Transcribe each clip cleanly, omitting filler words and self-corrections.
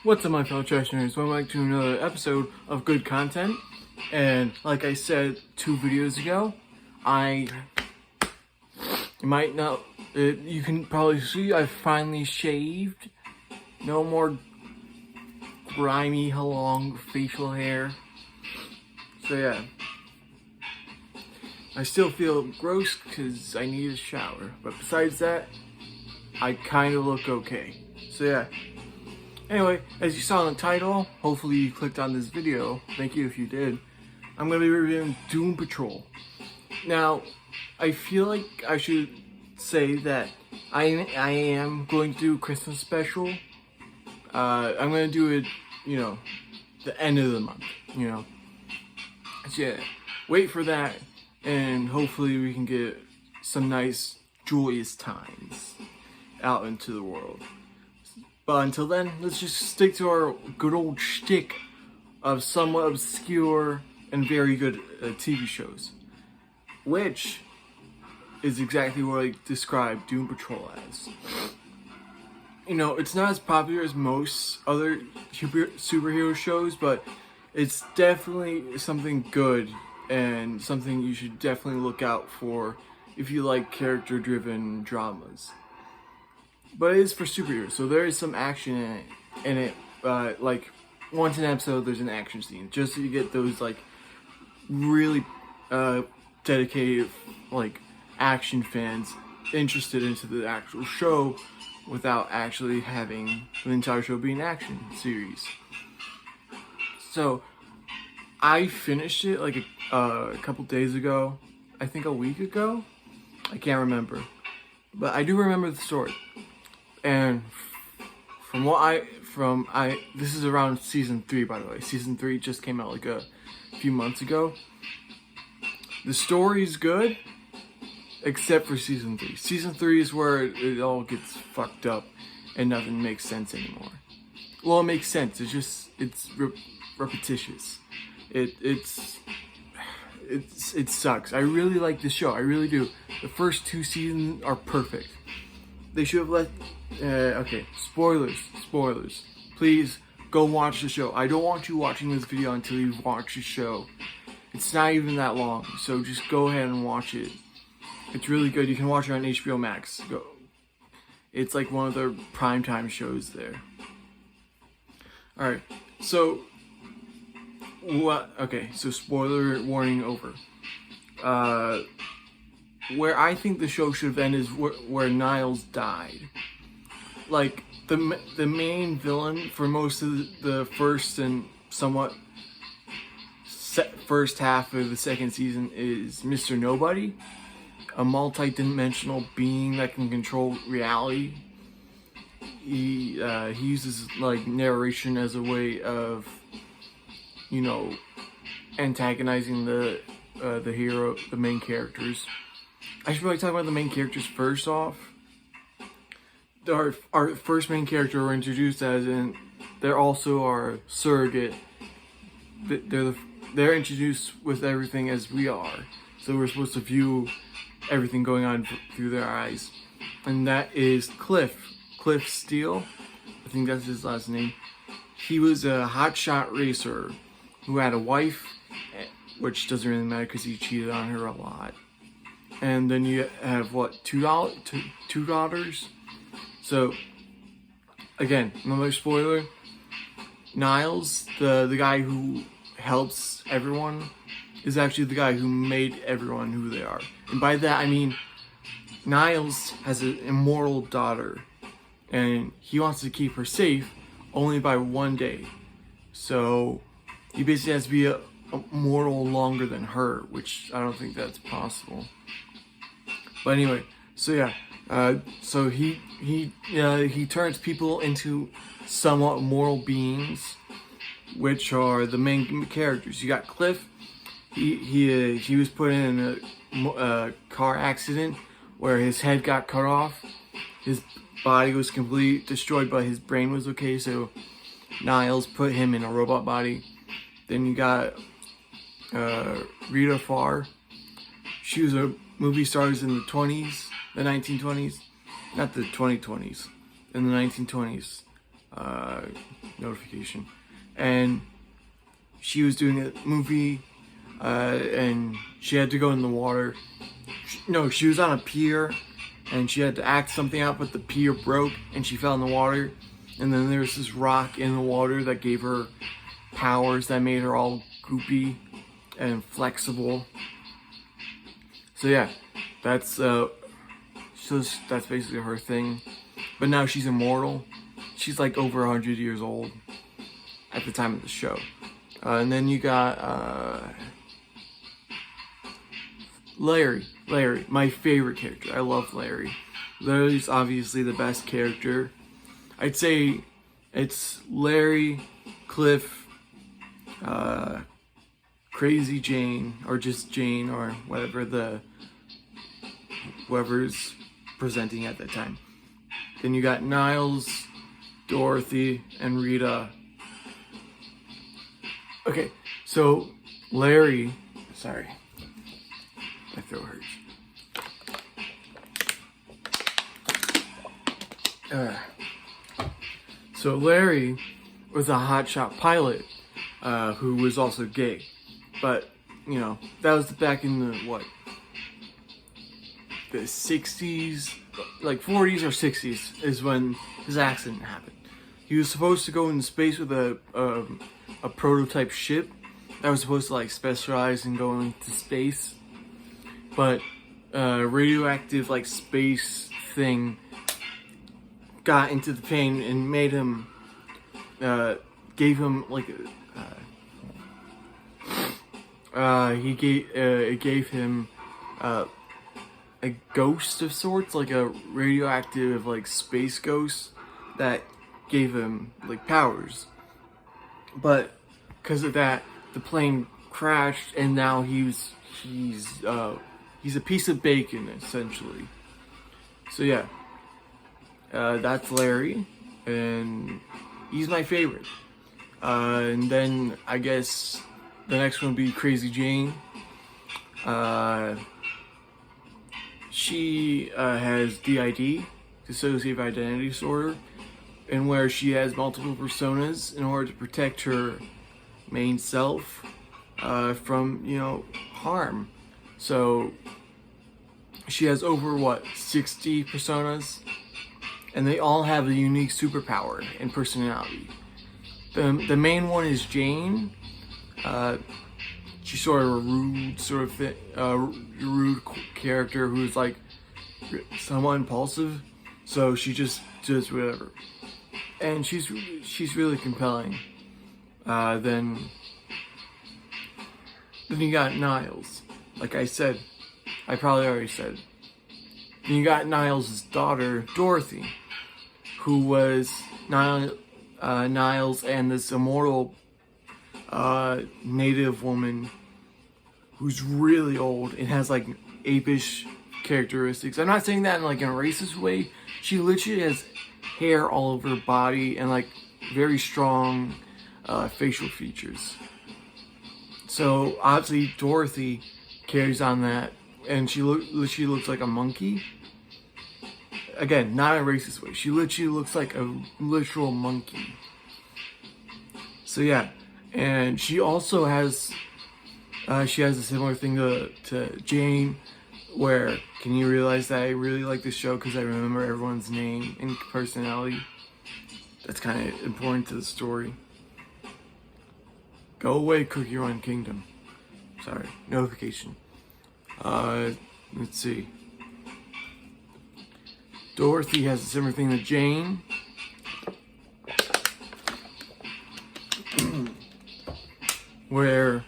What's up, my fellow trash-anators? Welcome back to another episode of good content. And like I said 2 videos ago, you can probably see I finally shaved. No more grimy, long facial hair. So yeah, I still feel gross because I need a shower. But besides that, I kind of look okay. So yeah. Anyway, as you saw in the title, hopefully you clicked on this video. Thank you if you did. I'm going to be reviewing Doom Patrol. Now, I feel like I should say that I am going to do a Christmas special. I'm going to do it, the end of the month, So yeah, wait for that, and hopefully we can get some nice, joyous times out into the world. But until then, let's just stick to our good old shtick of somewhat obscure and very good TV shows, which is exactly what I describe Doom Patrol as. It's not as popular as most other superhero shows, but it's definitely something good and something you should definitely look out for if you like character-driven dramas. But it is for superheroes, so there is some action in it. Like once an episode, there's an action scene, just so you get those really dedicated action fans interested into the actual show, without actually having the entire show be an action series. So I finished it a couple days ago. I think a week ago. I can't remember, but I do remember the story. And this is around season 3, by the way. Season 3 just came out a few months ago. The story's good, except for season 3. Season 3 is where it all gets fucked up and nothing makes sense anymore. Well, it makes sense. It's repetitious. It sucks. I really like the show. I really do. The first 2 seasons are perfect. They should have let. Okay, spoilers. Please go watch the show. I don't want you watching this video until you've watched the show. It's not even that long, so just go ahead and watch it. It's really good. You can watch it on HBO Max. It's like one of their primetime shows there. Alright, so what? Okay, so spoiler warning over. Where I think the show should have ended is where Niles died. The main villain for most of the first and somewhat first half of the second season is Mr. Nobody, a multi-dimensional being that can control reality. He uses narration as a way of antagonizing the hero, the main characters. I should probably talk about the main characters first off. Our first main character we're introduced as, and they're also our surrogate. They're introduced with everything as we are, so we're supposed to view everything going on through their eyes. And that is Cliff Steele. I think that's his last name. He was a hotshot racer who had a wife, which doesn't really matter because he cheated on her a lot. And then you have two daughters. So again, another spoiler. Niles, the guy who helps everyone, is actually the guy who made everyone who they are. And by that I mean Niles has an immortal daughter, and he wants to keep her safe only by 1 day. So he basically has to be immortal longer than her, which I don't think that's possible. But anyway, so yeah, so he turns people into somewhat moral beings, which are the main characters. You got Cliff. He was put in a car accident where his head got cut off. His body was completely destroyed, but his brain was okay. So Niles put him in a robot body. Then you got Rita Farr. She was a movie star in the 20s, the 1920s, not the 2020s, in the 1920s. notification, and she was doing a movie, and she had to go in the water. She was on a pier, and she had to act something out, but the pier broke, and she fell in the water. And then there was this rock in the water that gave her powers that made her all goopy and flexible. So yeah, that's basically her thing. But now she's immortal. She's like over 100 years old at the time of the show. And then you got Larry, my favorite character. I love Larry. Larry's obviously the best character. I'd say it's Larry, Cliff, Crazy Jane, or just Jane, or whoever's presenting at that time. Then you got Niles, Dorothy, and Rita. Okay, so Larry, sorry, my throat hurts. So Larry was a hotshot pilot who was also gay. But, that was back in the 60s, like 40s or 60s is when his accident happened. He was supposed to go into space with a prototype ship that was supposed to like specialize in going to space. But radioactive like space thing got into the plane and made him, gave him like it gave him a ghost of sorts, like a radioactive like space ghost that gave him like powers. But because of that, the plane crashed, and now he's a piece of bacon essentially. So yeah, that's Larry, and he's my favorite. And then I guess the next one would be Crazy Jane. She has DID, dissociative identity disorder, and where she has multiple personas in order to protect her main self from, harm. So she has over 60 personas, and they all have a unique superpower and personality. The main one is Jane. She's sort of a rude character who's like somewhat impulsive, so she just does whatever, and she's really compelling. Then you got Niles. Like I said, I probably already said. Then you got Niles' daughter, Dorothy, who was Niles and this immortal native woman who's really old and has like apish characteristics. I'm not saying that in like a racist way. She literally has hair all over her body and like very strong facial features. So obviously Dorothy carries on that, and she literally looks like a monkey. Again, not in a racist way. She literally looks like a literal monkey. So yeah, and she also has a similar thing to Jane, where, can you realize that I really like this show because I remember everyone's name and personality? That's kind of important to the story. Go away, Cookie Run Kingdom. Sorry, notification. Let's see. Dorothy has a similar thing to Jane. Where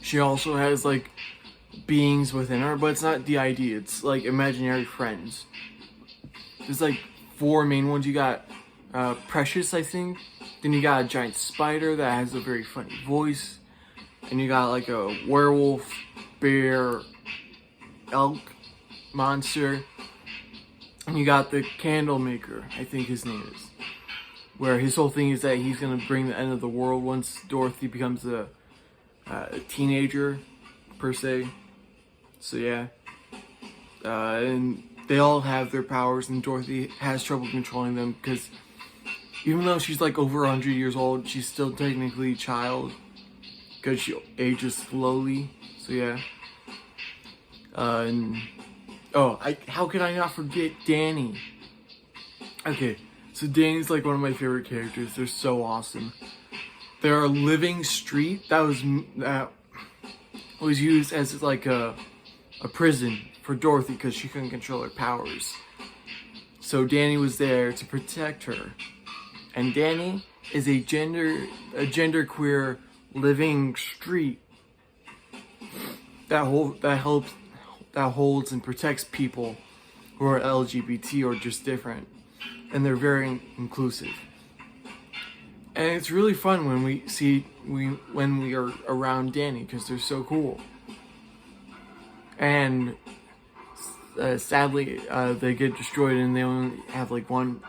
she also has like beings within her, but it's not DID, it's like imaginary friends. There's like 4 main ones. You got Precious, I think. Then you got a giant spider that has a very funny voice. And you got like a werewolf, bear, elk monster. And you got the candle maker, I think his name is. Where his whole thing is that he's gonna bring the end of the world once Dorothy becomes a teenager, per se. So yeah. And they all have their powers, and Dorothy has trouble controlling them because even though she's like over 100 years old, she's still technically a child because she ages slowly. So yeah. How could I not forget Danny? Okay, so Danny's like one of my favorite characters. They're so awesome. They're a living street that was used as like a prison for Dorothy because she couldn't control her powers. So Danny was there to protect her. And Danny is a genderqueer living street that holds and protects people who are LGBT or just different, and they're very inclusive. And it's really fun when we are around Danny because they're so cool. And sadly, they get destroyed and they only have like one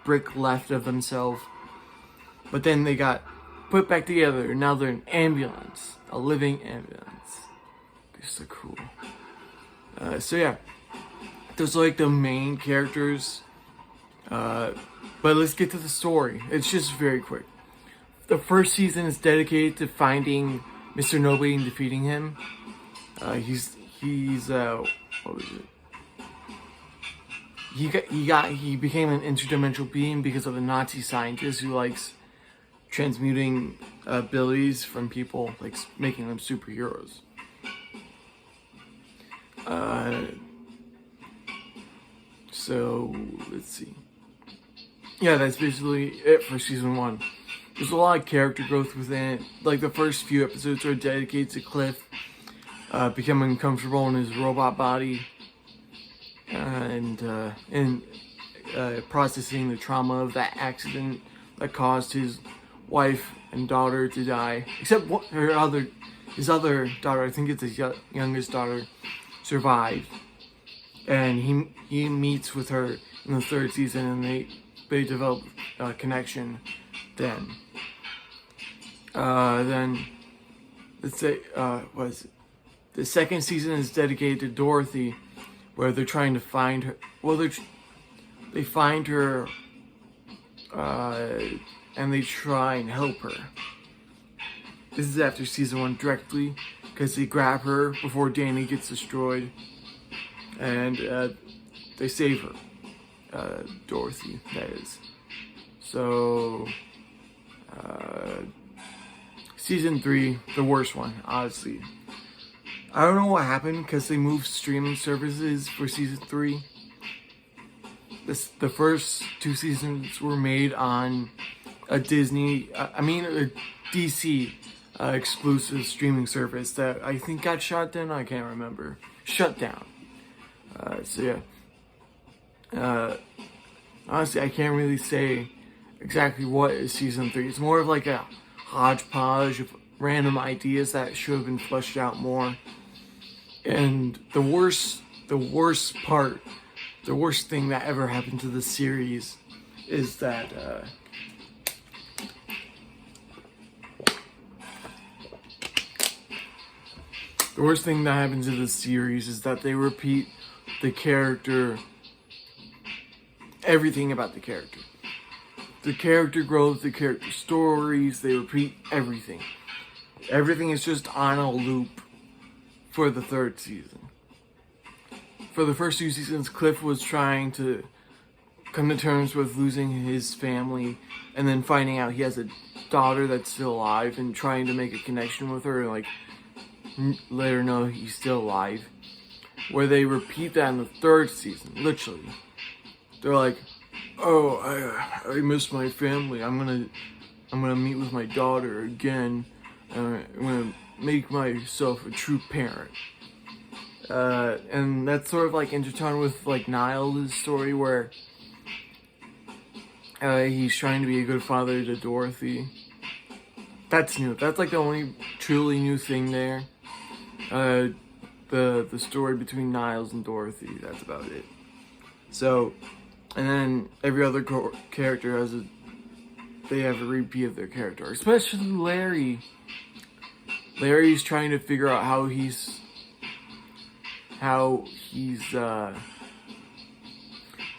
brick left of themselves. But then they got put back together, and now they're an ambulance, a living ambulance. They're so cool. So yeah, those are like the main characters. But let's get to the story. It's just very quick. The first season is dedicated to finding Mr. Nobody and defeating him. He's what was it? He became an interdimensional being because of a Nazi scientist who likes transmuting abilities from people, like making them superheroes. So let's see. Yeah, that's basically it for season 1. There's a lot of character growth within it. Like the first few episodes are dedicated to Cliff becoming comfortable in his robot body and processing the trauma of that accident that caused his wife and daughter to die. Except his other daughter, I think it's his youngest daughter, survived. And he meets with her in the 3rd season, and they develop a connection then. Then let's say what is it? The 2nd season is dedicated to Dorothy, where they're trying to find her. Well, they find her, and they try and help her. This is after season 1 directly, because they grab her before Danny gets destroyed, and they save her. Dorothy, that is. So, season 3, the worst one, honestly. I don't know what happened because they moved streaming services for season 3. The first 2 seasons were made on a DC exclusive streaming service that I think got shut down. I can't remember. Shut down. So yeah. Honestly, I can't really say exactly what is season 3. It's more of like a hodgepodge of random ideas that should have been fleshed out more. And the worst thing that ever happened to the series is that the worst thing that happens in the series is that they repeat the character, everything about the character. The character growth, the character stories, they repeat everything. Everything is just on a loop for the 3rd season. For the first 2 seasons, Cliff was trying to come to terms with losing his family and then finding out he has a daughter that's still alive and trying to make a connection with her and like let her know he's still alive. Where they repeat that in the 3rd season, literally. They're like, oh, I miss my family. I'm gonna meet with my daughter again. I'm gonna make myself a true parent. And that's sort of like intertwined with like Niles' story where he's trying to be a good father to Dorothy. That's new. That's like the only truly new thing there. The story between Niles and Dorothy, that's about it. So, and then every other character they have a repeat of their character, especially Larry. Larry's trying to figure out how he's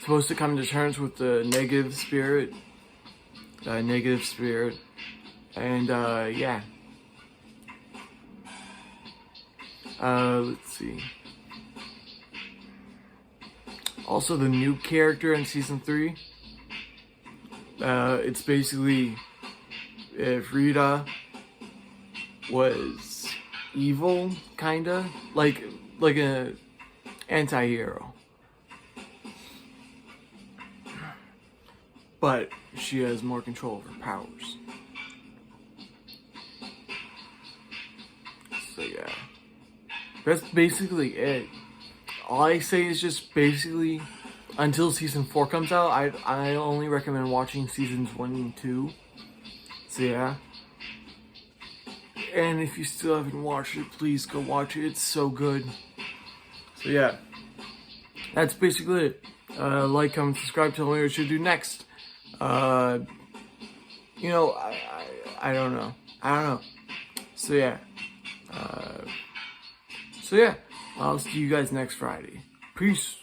supposed to come to terms with the negative spirit negative spirit, and yeah. Let's see. Also, the new character in season 3. It's basically if Rita was evil, kinda like a anti-hero, but she has more control of her powers. So yeah, that's basically it. All I say is just basically until season 4 comes out, I only recommend watching seasons 1 and 2. So yeah. And if you still haven't watched it, please go watch it. It's so good. So yeah. That's basically it. Like, comment, subscribe, tell me what I should do next. I don't know. So yeah. I'll see you guys next Friday. Peace.